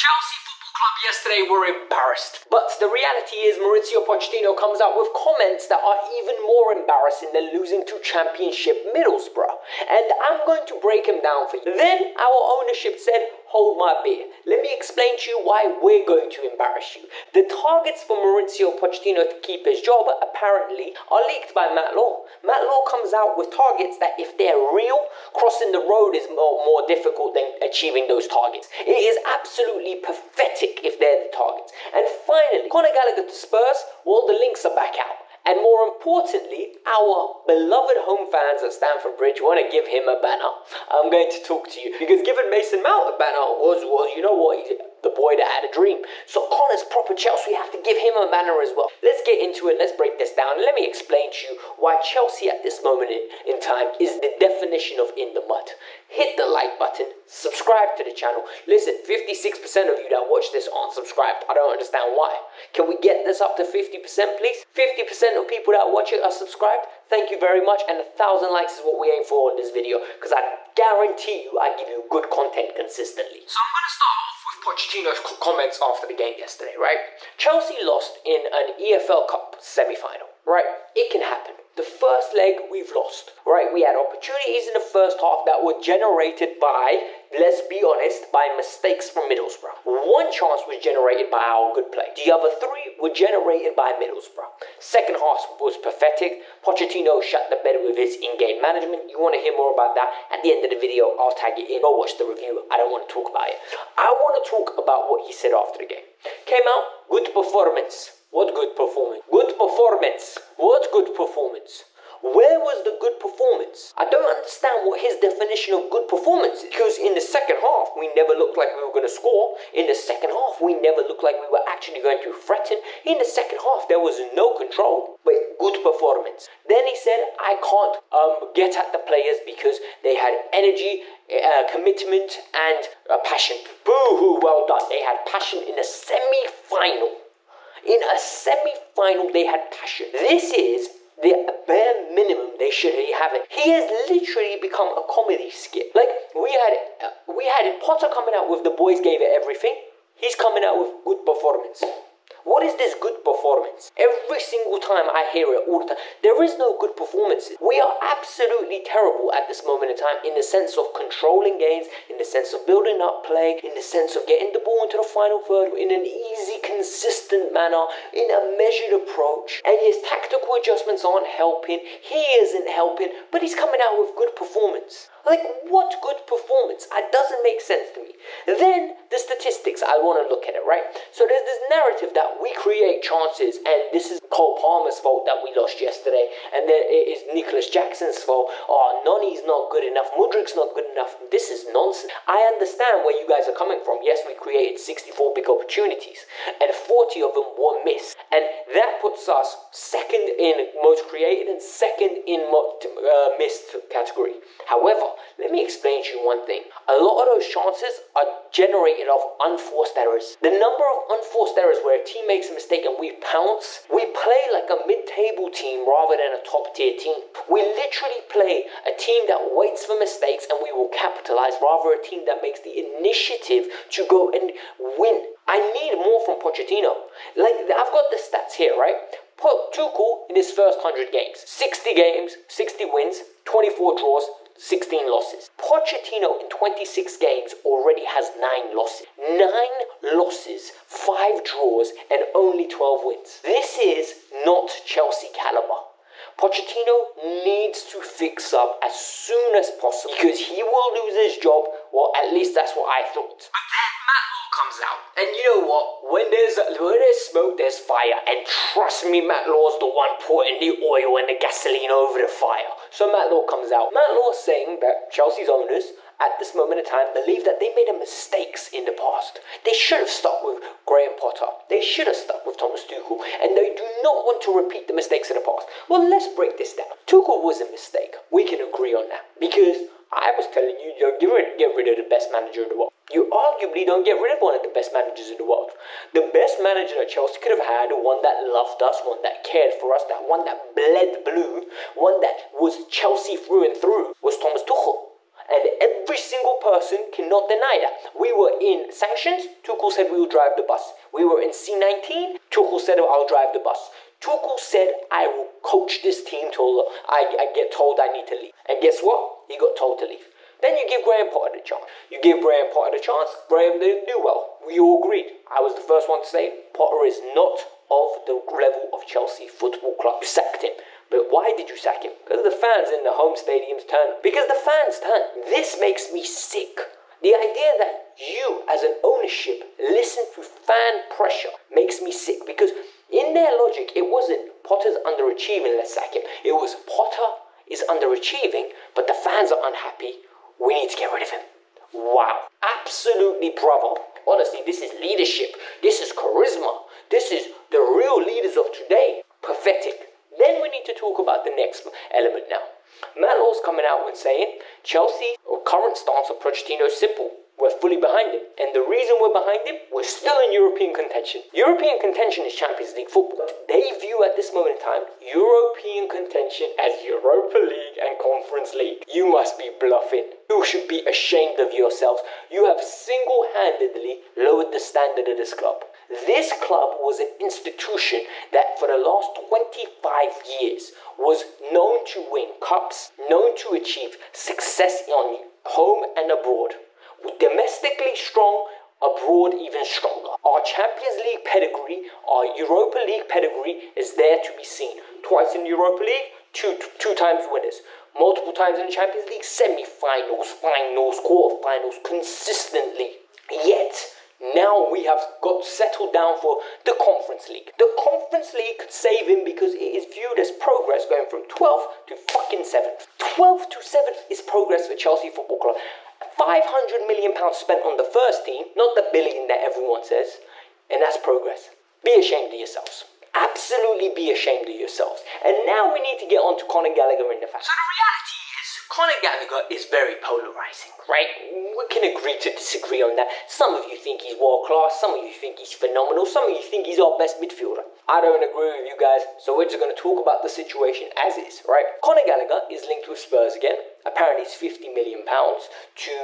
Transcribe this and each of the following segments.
Chelsea Football Club yesterday were embarrassed. But the reality is Mauricio Pochettino comes out with comments that are even more embarrassing than losing to Championship Middlesbrough. And I'm going to break him down for you. Then our ownership said, hold my beer. Let me explain to you why we're going to embarrass you. The targets for Mauricio Pochettino to keep his job apparently are leaked by Matt Law. Matt Law comes out with targets that if they're real, crossing the road is more difficult than achieving those targets. It is absolutely pathetic if they're the targets. And finally, Conor Gallagher to Spurs, well, the links are back out. And more importantly, our beloved home fans at Stamford Bridge want to give him a banner. I'm going to talk to you because giving Mason Mount a banner was you know what, he's the boy that had a dream. So Conor's proper Chelsea, we have to give him a banner as well. Let's get into it. Let's break this down. Let me explain to you why Chelsea at this moment in time is the definition of in the mud. Hit the like button, subscribe to the channel. Listen, 56% of you that watch this aren't subscribed. I don't understand why. Can we get this up to 50%, please? 50% of people that watch it are subscribed. Thank you very much, and 1,000 likes is what we aim for on this video, because I guarantee you I give you good content consistently. So I'm going to start off with Pochettino's comments after the game yesterday, right? Chelsea lost in an EFL Cup semi-final, right? It can happen. The first leg we've lost, right? We had opportunities in the first half that were generated by, let's be honest, by mistakes from Middlesbrough. One chance was generated by our good play. The other three were generated by Middlesbrough. Second half was pathetic. Pochettino shut the bed with his in-game management. You want to hear more about that? At the end of the video, I'll tag it in. Go watch the review. I don't want to talk about it. I want to talk about what he said after the game. Came out, good performance. What good performance? Good performance. What good performance? Where was the good performance? I don't understand what his definition of good performance is. Because in the second half, we never looked like we were going to score. In the second half, we never looked like we were actually going to threaten. In the second half, there was no control. But good performance. Then he said, I can't get at the players because they had energy, commitment, and passion. Boo-hoo, well done. They had passion in the semi-final. In a semi-final, they had passion. This is the bare minimum they should be having. He has literally become a comedy skit. Like, we had Potter coming out with the boys gave it everything. He's coming out with good performance. What is this good performance? Every single time I hear it, all the time, there is no good performances. We are absolutely terrible at this moment in time in the sense of controlling games, in the sense of building up play, in the sense of getting the ball into the final third in an easy, consistent manner, in a measured approach. And his tactical adjustments aren't helping. He isn't helping, but he's coming out with good performance. Like, what good performance? It doesn't make sense to me. Then, the statistics, I want to look at it, right? So there's this narrative that we create chances, and this is Cole Palmer's fault that we lost yesterday, and then it is Nicholas Jackson's fault. Oh, Noni's not good enough, Mudrik's not good enough. This is nonsense. I understand where you guys are coming from. Yes, we created 64 big opportunities, and 40 of them were missed. And that puts us second in most created and second in missed category. However, let me explain to you one thing. A lot of those chances are generated off unforced errors. The number of unforced errors where a team makes a mistake and we pounce, we play like a mid-table team rather than a top-tier team. We literally play a team that waits for mistakes and we will capitalize, rather a team that makes the initiative to go and win. I need more from Pochettino. Like, I've got the stats here, right? Tuchel in his first 100 games. 60 games, 60 wins, 24 draws, 16 losses. Pochettino in 26 games already has 9 losses. 9 losses, 5 draws, and only 12 wins. This is not Chelsea caliber. Pochettino needs to fix up as soon as possible because he will lose his job. Well, at least that's what I thought. But then Matt Law comes out. And you know what? When there's smoke, there's fire. And trust me, Matt Law's the one putting the oil and the gasoline over the fire. So Matt Law comes out. Matt Law saying that Chelsea's owners at this moment in time believe that they made mistakes in the past. They should have stuck with Graham Potter. They should have stuck with Thomas Tuchel. And they do not want to repeat the mistakes of the past. Well, let's break this down. Tuchel was a mistake. We can agree on that. Because I was telling you, don't get rid of the best manager in the world. You arguably don't get rid of one of the best managers in the world. The best manager that Chelsea could have had, one that loved us, one that cared for us, that one that bled blue, one that was Chelsea through and through, was Thomas Tuchel. And every single person cannot deny that. We were in sanctions, Tuchel said we will drive the bus. We were in C19, Tuchel said I'll drive the bus. Tuchel said I will coach this team till I get told I need to leave. And guess what? He got told to leave. Then you give Graham Potter the chance. You give Graham Potter the chance, Graham didn't do well. We all agreed. I was the first one to say Potter is not of the level of Chelsea Football Club. You sacked him. But why did you sack him? Because the fans in the home stadiums turned. Because the fans turned. This makes me sick. The idea that you, as an ownership, listen to fan pressure makes me sick. Because in their logic, it wasn't Potter's underachieving, let's sack him. It was Potter is underachieving, but the fans are unhappy. We need to get rid of him. Wow. Absolutely bravo. Honestly, this is leadership. This is charisma. This is the real leaders of today. Pathetic. Then we need to talk about the next element now. Matt Law's coming out and saying Chelsea, or current stance of Pochettino is simple. We're fully behind him. And the reason we're behind him, we're still in European contention. European contention is Champions League football. They view at this moment in time European contention as Europa League and Conference League. You must be bluffing. You should be ashamed of yourselves. You have single-handedly lowered the standard of this club. This club was an institution that for the last 25 years was known to win cups, known to achieve success on home and abroad. Domestically strong, abroad even stronger. Our Champions League pedigree, our Europa League pedigree is there to be seen. Twice in the Europa League, two times winners. Multiple times in the Champions League, semi-finals, finals, quarter-finals, consistently. Yet, now we have got settled down for the Conference League. The Conference League could save him because it is viewed as progress going from 12th to fucking 7th. 12th to 7th is progress for Chelsea Football Club. £500 million spent on the first team, not the billion that everyone says, and that's progress. Be ashamed of yourselves. Absolutely be ashamed of yourselves. And now we need to get on to Conor Gallagher in the fashion. So the reality is, Conor Gallagher is very polarizing, right? We can agree to disagree on that. Some of you think he's world class, some of you think he's phenomenal, some of you think he's our best midfielder. I don't agree with you guys, so we're just going to talk about the situation as is, right? Conor Gallagher is linked with Spurs again. Apparently it's £50 million to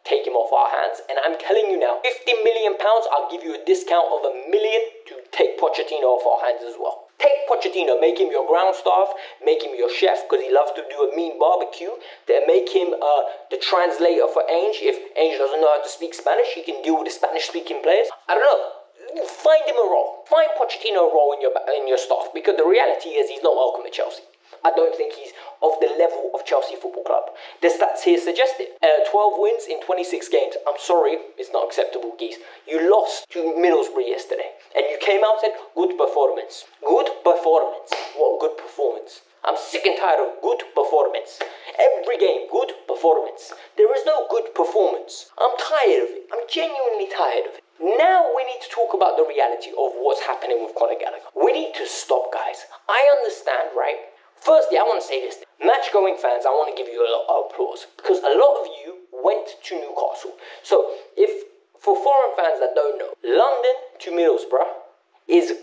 take him off our hands. And I'm telling you now, £50 million, I'll give you a discount of £1 million to take Pochettino off our hands as well. Take Pochettino, make him your ground staff, make him your chef because he loves to do a mean barbecue. Then make him the translator for Ainge. If Ainge doesn't know how to speak Spanish, he can deal with the Spanish-speaking players. I don't know. Find him a role. Find Pochettino a role in your staff because the reality is he's not welcome at Chelsea. I don't think he's of the level of Chelsea Football Club. The stats here suggest it. 12 wins in 26 games. I'm sorry, it's not acceptable, geez. You lost to Middlesbrough yesterday. And you came out and said, good performance. Good performance. What good performance? I'm sick and tired of good performance. Every game, good performance. There is no good performance. I'm tired of it. I'm genuinely tired of it. Now we need to talk about the reality of what's happening with Conor Gallagher. We need to stop, guys. I understand, right? Firstly, I want to say this. Match-going fans, I want to give you a lot of applause. Because a lot of you went to Newcastle. So, for foreign fans that don't know, London to Middlesbrough is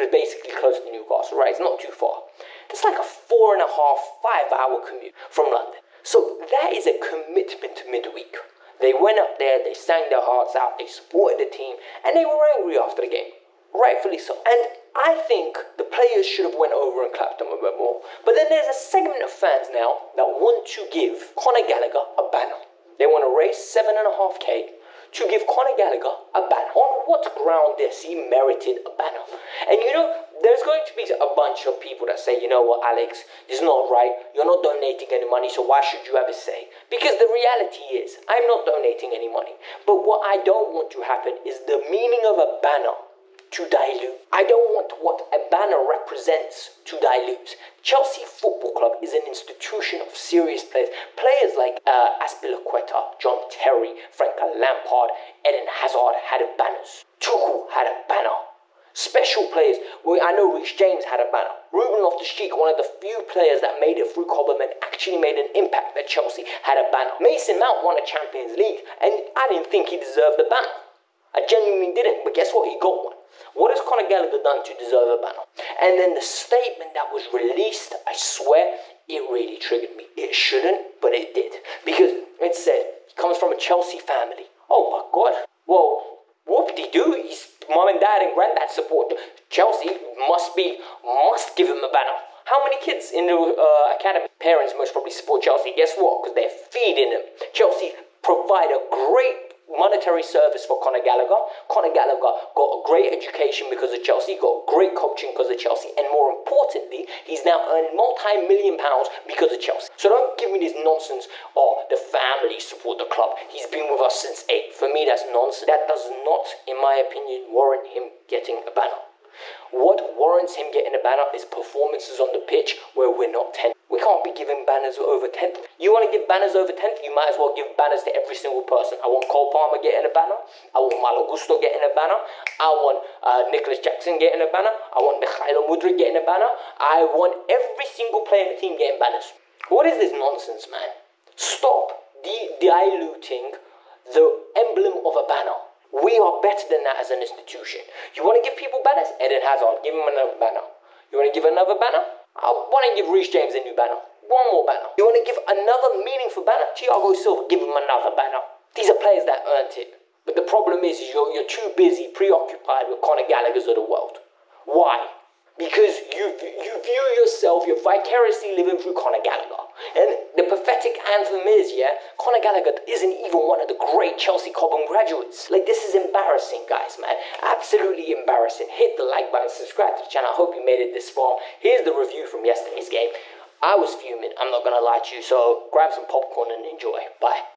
basically close to Newcastle, right? It's not too far. It's like a 4.5, 5-hour commute from London. So that is a commitment midweek. They went up there, they sang their hearts out, they supported the team, and they were angry after the game. Rightfully so. And I think the players should have went over and clapped them a bit more. But then there's a segment of fans now that want to give Conor Gallagher a banner. They want to raise $7.5K to give Conor Gallagher a banner. On what ground does he merited a banner? And you know, there's going to be a bunch of people that say, you know what, Alex, this is not right. You're not donating any money, so why should you have a say? Because the reality is, I'm not donating any money. But what I don't want to happen is the meaning of a banner to dilute. I don't want what a banner represents to dilute. Chelsea Football Club is an institution of serious players. Players like Azpilicueta, John Terry, Frank Lampard, Eden Hazard had banners. Tuchel had a banner. Special players, I know Rich James had a banner. Ruben Loftus-Cheek, one of the few players that made it through Cobham and actually made an impact at Chelsea, had a banner. Mason Mount won a Champions League, and I didn't think he deserved a banner. I genuinely didn't, but guess what? He got one. What has Conor Gallagher done to deserve a banner? And then the statement that was released, I swear, it really triggered me. It shouldn't, but it did. Because it said, he comes from a Chelsea family. Oh my God. Well, whoop-de-doo, his mum and dad and granddad support Chelsea, must give him a banner. How many kids in the academy parents most probably support Chelsea? Guess what? Because they're feeding him. Chelsea provide a great monetary service for Conor Gallagher. Conor Gallagher got a great education because of Chelsea, got great coaching because of Chelsea, and more importantly, he's now earned multi-million pounds because of Chelsea. So don't give me this nonsense, oh, the family support the club. He's been with us since 8. For me, that's nonsense. That does not, in my opinion, warrant him getting a banner. What warrants him getting a banner is performances on the pitch where we're not 10th. We can't be giving banners over 10th. You want to give banners over 10th? You might as well give banners to every single person. I want Cole Palmer getting a banner. I want Malo Gusto getting a banner. I want Nicholas Jackson getting a banner. I want Mikhailo Mudryk getting a banner. I want every single player in the team getting banners. What is this nonsense, man? Stop diluting the emblem of a banner. We are better than that as an institution. You want to give people banners? Eden Hazard, give him another banner. You want to give another banner? Why don't you give Reece James a new banner? One more banner. You want to give another meaningful banner? Thiago Silva, give him another banner. These are players that earned it. But the problem is you're too busy, preoccupied with Conor Gallagher's of the world. Why? Because you view yourself, you're vicariously living through Conor Gallagher. And the pathetic anthem is, Conor Gallagher isn't even one of the great Chelsea Cobham graduates. Like, this is embarrassing, guys, man. Absolutely embarrassing. Hit the like button, subscribe to the channel. I hope you made it this far. Here's the review from yesterday's game. I was fuming, I'm not going to lie to you, so grab some popcorn and enjoy. Bye.